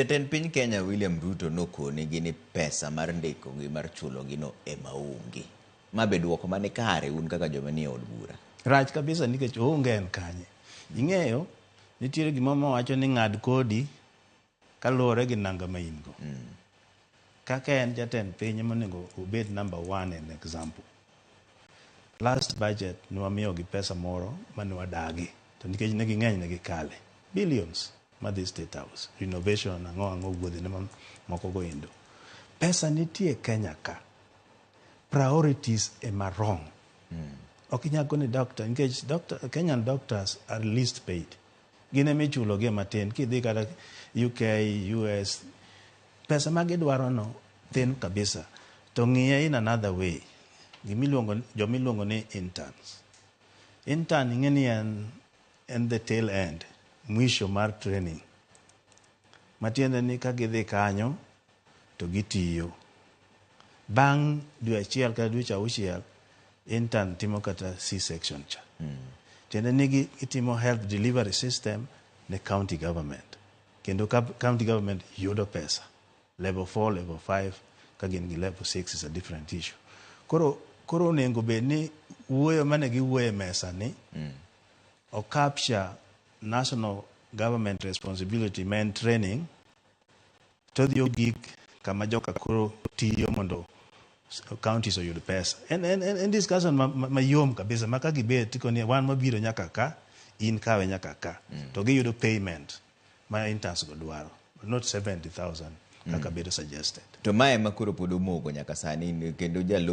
Jatend piny Kenya William Ruto nokone gini pesa mar ndiko gi mar chulo gino e maonge. Ma be duoko mane kare un kaka joma ni od bura. Rach kabisa nikech onge en kanye. Ing'eyo nitiere gima wacho ni ng'ad kodi kaluwore gi nanga ma in go. Kaka en jatend piny monego obed number 1 en example. Last budget nwamiyo gi pesa moro mane wadagi. To nikech ne ging'eny ne gikale. Billions madhi State House. Renovation ang'o wuodhi ne moko go endo. Pesa nitie Kenya ka. Priorities ema wrong. Ok inyal kone doctor, nikech Kenyan doctors are least paid. Gine michulo gi matin. Kidhi kada UK, US, pesa magidwaro no thin kabisa. To ng'iye in another way. Jomilongo ni interns. Intern ing'eni en the tail end. Mwisho mar training. Matiende ni kagidhi kanyo to gitiyo. Bang' dwe achiel kata dweche auchiel, intern timo kata C-section cha. Tiende ni itimo health delivery system ne county government. Kendo county government yudo pesa. Level 4, level 5, kagin gi level 6 is a different issue. Koro nengo be ni wuoyo mane gi wuoyo mesa ni o capture national government responsibility men training to the gig kama joka koro tiyo mondo counties oyud pesa. En discussion mayom kabisa maka gibet tiko ni wan mabiro nyaka ka in kawe nyaka ka to giyudo payment ma interns go dwaro not 70,000 kaka bedo suggested. To mae makuro pod omogo nyaka sani kendo jalo